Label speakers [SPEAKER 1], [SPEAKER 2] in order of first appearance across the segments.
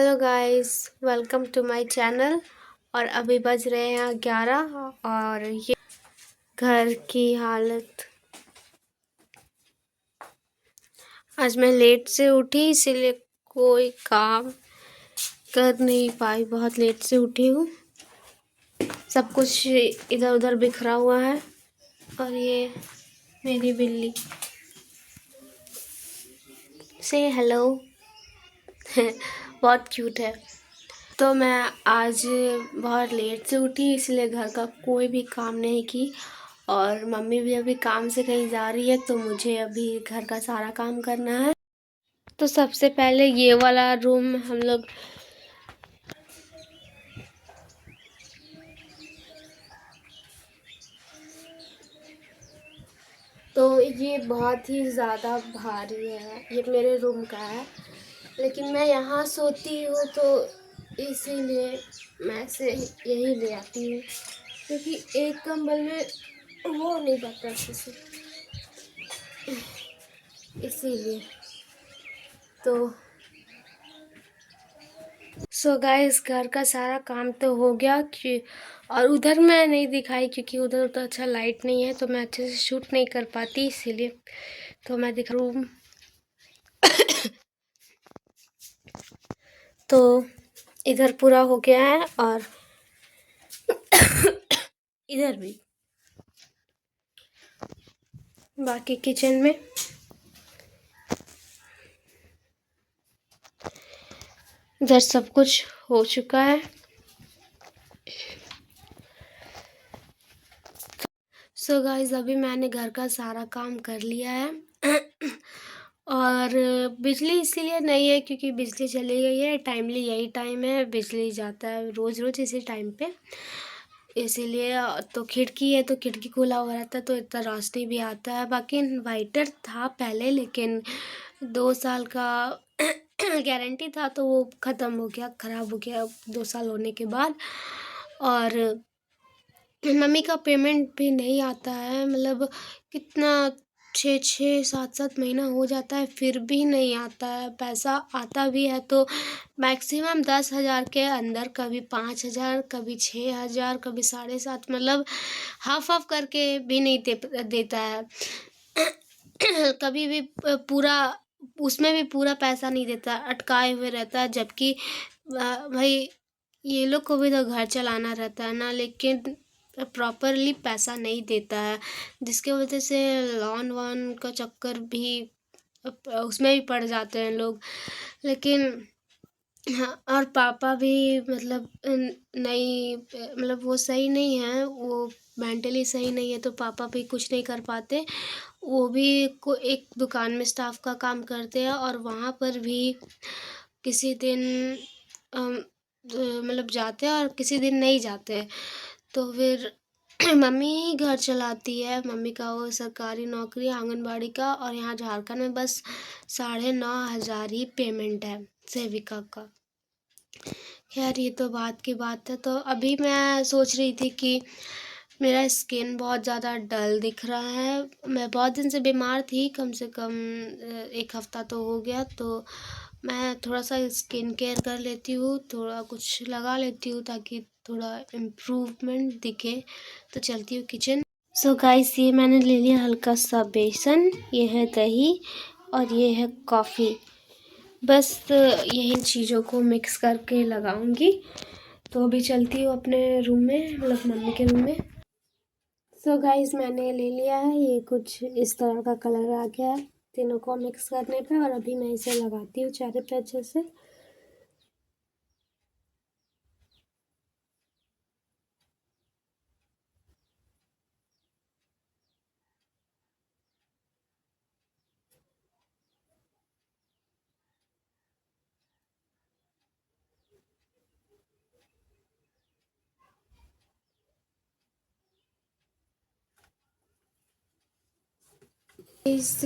[SPEAKER 1] Hello guys, welcome to my channel. और अभी बज रहे हैं 11 और ये घर की हालत। आज मैं लेट से उठी इसीलिए कोई काम कर नहीं पाई। बहुत लेट से उठी हूँ। सब कुछ इधर उधर बिखरा हुआ है। और ये मेरी बिल्ली से हेलो बहुत क्यूट है। तो मैं आज बहुत लेट से उठी इसलिए घर का कोई भी काम नहीं की। और मम्मी भी अभी काम से कहीं जा रही है तो मुझे अभी घर का सारा काम करना है। तो सबसे पहले ये वाला रूम हम लोग तो ये बहुत ही ज़्यादा भारी है। ये मेरे रूम का है लेकिन मैं यहाँ सोती हूँ तो इसीलिए मैं से यही ले आती हूँ क्योंकि एक कंबल में वो नहीं पाता किसी, इसीलिए। तो सो गाइस, घर का सारा काम तो हो गया कि और उधर मैं नहीं दिखाई क्योंकि उधर तो अच्छा लाइट नहीं है तो मैं अच्छे से शूट नहीं कर पाती, इसीलिए। तो मैं दिखा रूम तो इधर पूरा हो गया है और इधर भी बाकी किचन में इधर सब कुछ हो चुका है। सो गाइस, अभी मैंने घर का सारा काम कर लिया है और बिजली इसीलिए नहीं है क्योंकि बिजली चली गई है। टाइमली यही टाइम है, बिजली जाता है रोज़ रोज़ इसी टाइम पे, इसीलिए। तो खिड़की है तो खिड़की खुला हुआ रहता है तो इतना रोशनी भी आता है। बाकी इन्वर्टर था पहले लेकिन 2 साल का गारंटी था तो वो ख़त्म हो गया, ख़राब हो गया 2 साल होने के बाद। और मम्मी का पेमेंट भी नहीं आता है, मतलब कितना 6-7 महीना हो जाता है फिर भी नहीं आता है पैसा। आता भी है तो मैक्सिमम 10,000 के अंदर, कभी 5,000, कभी 6,000, कभी 7.5, मतलब हाफ हाफ करके भी नहीं देता है कभी भी पूरा, उसमें भी पूरा पैसा नहीं देता, अटकाए हुए रहता है। जबकि भाई ये लोग को भी तो घर चलाना रहता है ना, लेकिन प्रॉपरली पैसा नहीं देता है जिसके वजह से लोन वॉन का चक्कर भी उसमें भी पड़ जाते हैं लोग। लेकिन हाँ, और पापा भी मतलब नहीं, मतलब वो सही नहीं है, वो मेंटली सही नहीं है तो पापा भी कुछ नहीं कर पाते। वो भी एक दुकान में स्टाफ का काम करते हैं और वहाँ पर भी किसी दिन मतलब जाते हैं और किसी दिन नहीं जाते। तो फिर मम्मी ही घर चलाती है। मम्मी का वो सरकारी नौकरी आंगनबाड़ी का, और यहाँ झारखंड में बस 9,500 ही पेमेंट है सेविका का। खैर ये तो बात की बात है। तो अभी मैं सोच रही थी कि मेरा स्किन बहुत ज़्यादा डल दिख रहा है। मैं बहुत दिन से बीमार थी, कम से कम 1 हफ्ता तो हो गया। तो मैं थोड़ा सा स्किन केयर कर लेती हूँ, थोड़ा कुछ लगा लेती हूँ ताकि थोड़ा इम्प्रूवमेंट दिखे। तो चलती हूँ किचन। सो गाइस, ये मैंने ले लिया हल्का सा बेसन, ये है दही और ये है कॉफ़ी। बस यही चीज़ों को मिक्स करके लगाऊंगी। तो अभी चलती हूँ अपने रूम में, मतलब मम्मी के रूम में। सो गाइस, मैंने ले लिया है, ये कुछ इस तरह का कलर आ गया है तीनों को मिक्स करने पे। और अभी मैं इसे लगाती हूँ चेहरे पे अच्छे से।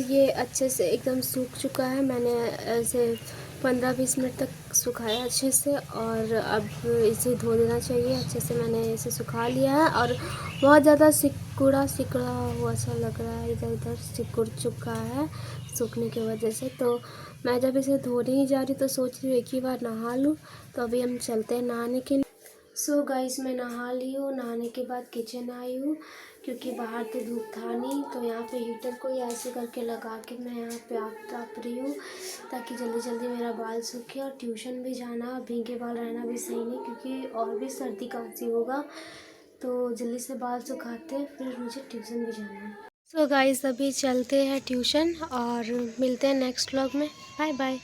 [SPEAKER 1] ये अच्छे से एकदम सूख चुका है। मैंने ऐसे 15-20 मिनट तक सुखाया अच्छे से और अब इसे धो देना चाहिए। अच्छे से मैंने इसे सुखा लिया है और बहुत ज़्यादा सिकुड़ा सिकुड़ा हुआ सा लग रहा है, इधर उधर सिकुड़ चुका है सूखने की वजह से। तो मैं जब इसे धोने ही जा रही तो सोच रही हूँ एक ही बार नहा लूँ। तो अभी हम चलते हैं नहाने के लिए। सो गाइस, मैं नहा ली हूँ। नहाने के बाद किचन आई हूँ क्योंकि बाहर तो धूप था नहीं, तो यहाँ पे हीटर को ऐसे करके लगा के मैं यहाँ पे आग ताप रही हूँ ताकि जल्दी जल्दी मेरा बाल सूखे। और ट्यूशन भी जाना, भीगे बाल रहना भी सही नहीं क्योंकि और भी सर्दी खांसी होगा। तो जल्दी से बाल सुखाते फिर मुझे ट्यूशन भी जाना है। सो गाइस, अभी चलते हैं ट्यूशन और मिलते हैं नेक्स्ट व्लॉग में। Bye bye.